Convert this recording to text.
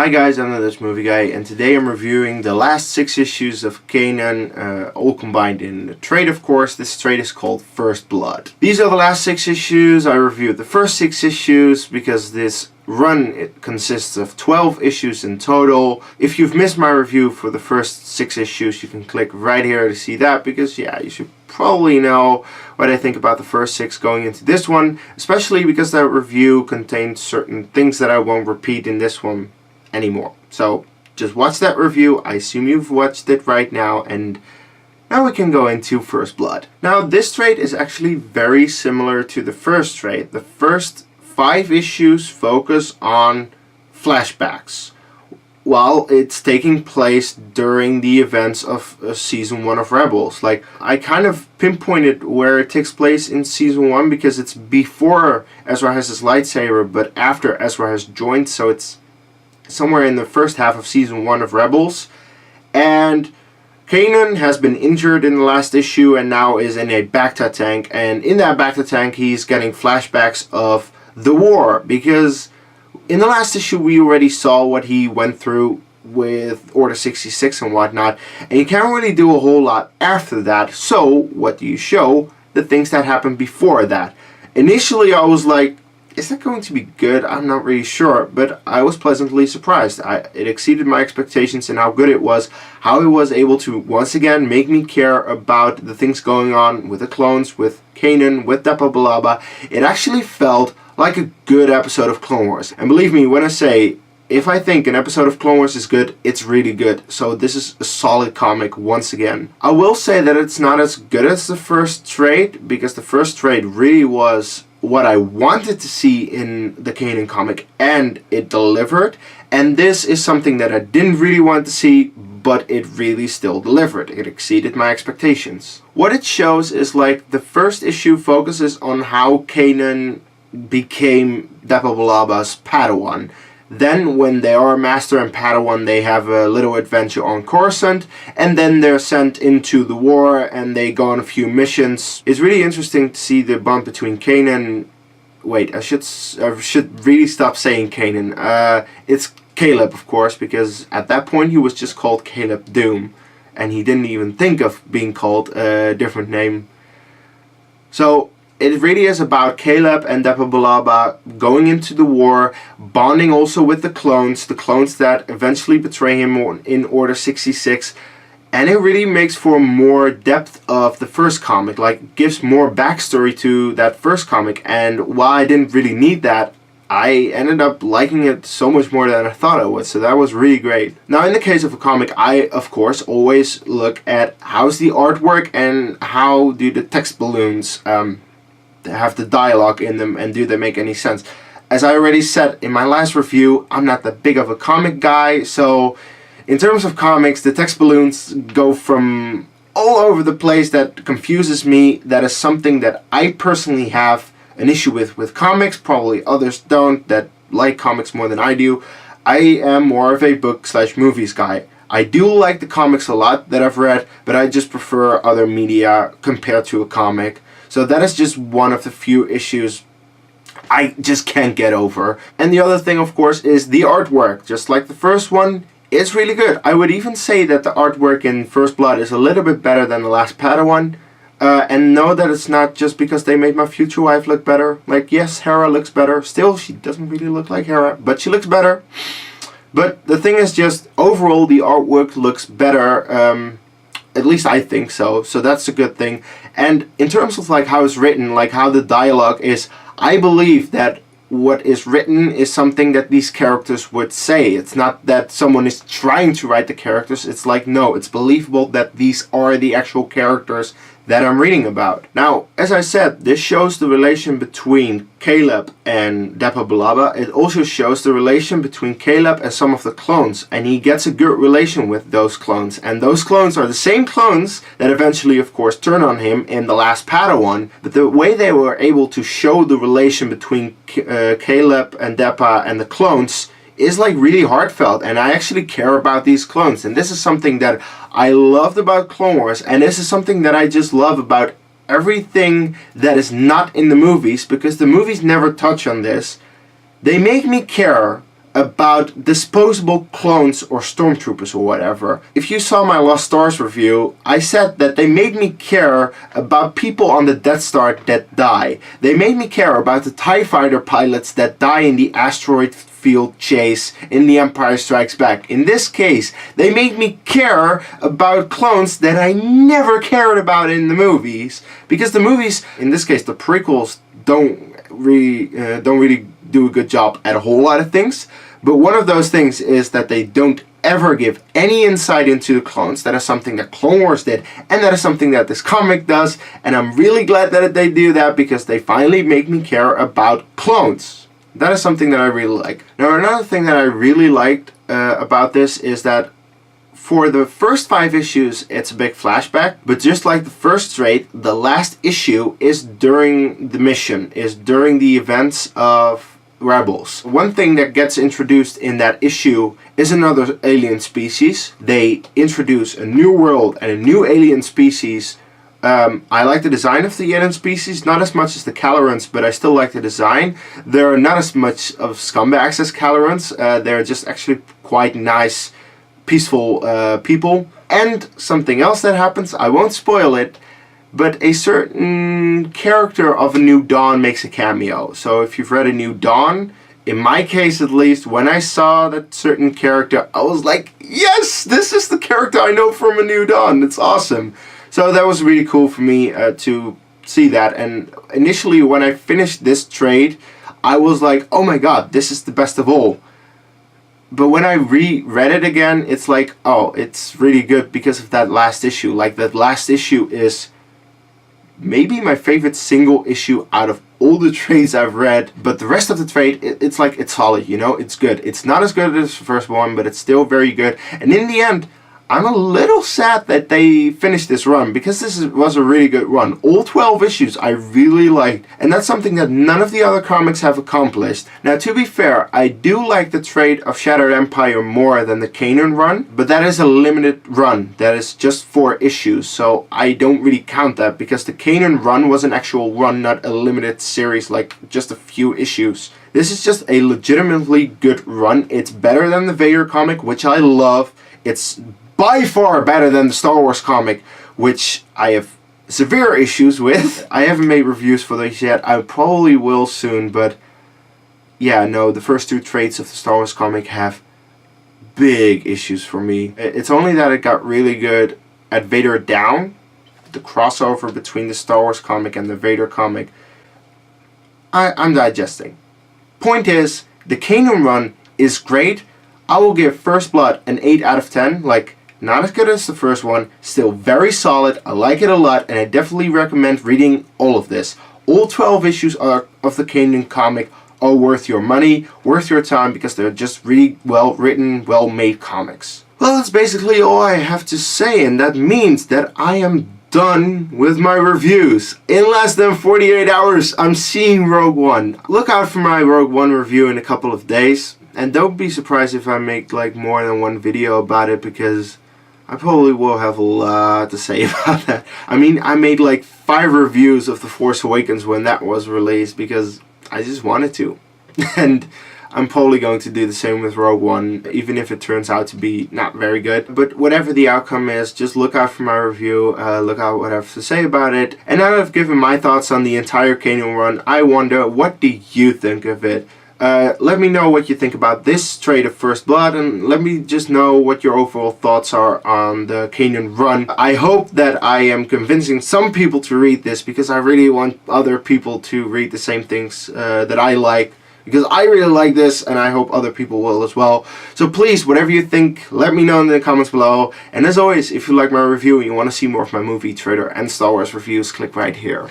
Hi guys, I'm the Dutch Movie Guy, and today I'm reviewing the last 6 issues of Kanan, all combined in a trade, of course. This trade is called First Blood. These are the last 6 issues. I reviewed the first 6 issues because this run consists of 12 issues in total. If you've missed my review for the first 6 issues, you can click right here to see that, because yeah, you should probably know what I think about the first 6 going into this one, especially because that review contains certain things that I won't repeat in this one anymore. So just watch that review. I assume you've watched it right now, and now we can go into First Blood. Now this trade is actually very similar to the first trade. The first 5 issues focus on flashbacks while it's taking place during the events of season 1 of Rebels. Like, I kind of pinpointed where it takes place in season 1 because it's before Ezra has his lightsaber but after Ezra has joined, so it's somewhere in the first half of season 1 of Rebels. And Kanan has been injured in the last issue and now is in a Bacta tank, and in that Bacta tank he's getting flashbacks of the war, because in the last issue we already saw what he went through with Order 66 and whatnot, and you can't really do a whole lot after that. So what do you show? The things that happened before that. Initially I was like, is that going to be good? I'm not really sure, but I was pleasantly surprised. It exceeded my expectations in how good it was, how it was able to once again make me care about the things going on with the clones, with Kanan, with Depa Billaba. It actually felt like a good episode of Clone Wars. And believe me when I say, if I think an episode of Clone Wars is good, it's really good. So this is a solid comic once again. I will say that it's not as good as the first trade, because the first trade really was what I wanted to see in the Kanan comic, and it delivered. And this is something that I didn't really want to see, but it really still delivered. It exceeded my expectations. What it shows is, like, the first issue focuses on how Kanan became Depa Billaba's Padawan. Then when they are Master and Padawan, they have a little adventure on Coruscant, and then they're sent into the war and they go on a few missions. It's really interesting to see the bump between Kanan. Wait, I should really stop saying Kanan. It's Caleb, of course, because at that point he was just called Caleb Doom, and he didn't even think of being called a different name. So it really is about Caleb and Depa Billaba going into the war, bonding also with the clones that eventually betray him in Order 66. And it really makes for more depth of the first comic, like gives more backstory to that first comic. And while I didn't really need that, I ended up liking it so much more than I thought I would, so that was really great. Now in the case of a comic, I of course always look at how's the artwork and how do the text balloons have the dialogue in them, and do they make any sense. As I already said in my last review, I'm not that big of a comic guy, so in terms of comics, the text balloons go from all over the place. That confuses me. That is something that I personally have an issue with comics. Probably others don't, that like comics more than I do. I am more of a book/movies guy. I do like the comics a lot that I've read, but I just prefer other media compared to a comic. So that is just one of the few issues I just can't get over. And the other thing, of course, is the artwork. Just like the first one, it's really good. I would even say that the artwork in First Blood is a little bit better than the last Padawan. And know that it's not just because they made my future wife look better. Like, yes, Hera looks better. Still, she doesn't really look like Hera, but she looks better. But the thing is, just overall, the artwork looks better. At least I think so. So that's a good thing. And in terms of like how it's written, like how the dialogue is, I believe that what is written is something that these characters would say. It's not that someone is trying to write the characters. It's like, no, it's believable that these are the actual characters that I'm reading about. Now, as I said, this shows the relation between Caleb and Depa Billaba. It also shows the relation between Caleb and some of the clones, and he gets a good relation with those clones. And those clones are the same clones that eventually, of course, turn on him in the last Padawan. But the way they were able to show the relation between Caleb and Depa and the clones is like really heartfelt, and I actually care about these clones. And this is something that I loved about Clone Wars, and this is something that I just love about everything that is not in the movies, because the movies never touch on this. They make me care about disposable clones or stormtroopers or whatever. If you saw my Lost Stars review, I said that they made me care about people on the Death Star that die. They made me care about the TIE Fighter pilots that die in the asteroid field chase in The Empire Strikes Back. In this case, they made me care about clones that I never cared about in the movies, because the movies, in this case the prequels, don't really do a good job at a whole lot of things. But one of those things is that they don't ever give any insight into the clones. That is something that Clone Wars did, and that is something that this comic does, and I'm really glad that they do that, because they finally make me care about clones. That is something that I really like. Now, another thing that I really liked about this is that for the first 5 issues, it's a big flashback, but just like the first trade, the last issue is during the mission, is during the events of Rebels. One thing that gets introduced in that issue is another alien species. They introduce a new world and a new alien species. I like the design of the alien species, not as much as the Calorans, but I still like the design. They're not as much of scumbags as Calorans. They're just actually quite nice, peaceful people. And something else that happens, I won't spoil it, but a certain character of A New Dawn makes a cameo. So if you've read A New Dawn, in my case at least, when I saw that certain character, I was like, yes, this is the character I know from A New Dawn. It's awesome. So that was really cool for me to see that. And initially when I finished this trade, I was like, oh my god, this is the best of all. But when I reread it again, it's like, oh, it's really good because of that last issue. Like, that last issue is maybe my favorite single issue out of all the trades I've read. But the rest of the trade, it's like, it's solid, you know, it's good. It's not as good as the first one, but it's still very good. And in the end, I'm a little sad that they finished this run, because this was a really good run. All 12 issues I really liked, and that's something that none of the other comics have accomplished. Now, to be fair, I do like the trade of Shattered Empire more than the Kanan run, but that is a limited run. That is just 4 issues, so I don't really count that, because the Kanan run was an actual run, not a limited series like just a few issues. This is just a legitimately good run. It's better than the Vader comic, which I love. It's by far better than the Star Wars comic, which I have severe issues with. I haven't made reviews for those yet. I probably will soon, but yeah, no, the first 2 trades of the Star Wars comic have big issues for me. It's only that it got really good at Vader Down, the crossover between the Star Wars comic and the Vader comic. I'm digesting. Point is, the Kanan run is great. I will give First Blood an 8 out of 10. Like, not as good as the first one, still very solid. I like it a lot, and I definitely recommend reading all of this. All 12 issues of the Kanan comic are worth your money, worth your time, because they're just really well written, well made comics. Well, that's basically all I have to say, and that means that I am done with my reviews. In less than 48 hours, I'm seeing Rogue One. Look out for my Rogue One review in a couple of days. And don't be surprised if I make like more than one video about it, because I probably will have a lot to say about that. I mean, I made like 5 reviews of The Force Awakens when that was released, because I just wanted to. And I'm probably going to do the same with Rogue One, even if it turns out to be not very good. But whatever the outcome is, just look out for my review, look out what I have to say about it. And now that I've given my thoughts on the entire Kanan run, I wonder, what do you think of it? Let me know what you think about this trade of First Blood, and let me just know what your overall thoughts are on the Kanan run. I hope that I am convincing some people to read this, because I really want other people to read the same things that I like, because I really like this, and I hope other people will as well. So please, whatever you think, let me know in the comments below. And as always, if you like my review and you want to see more of my movie, trailer, and Star Wars reviews, click right here.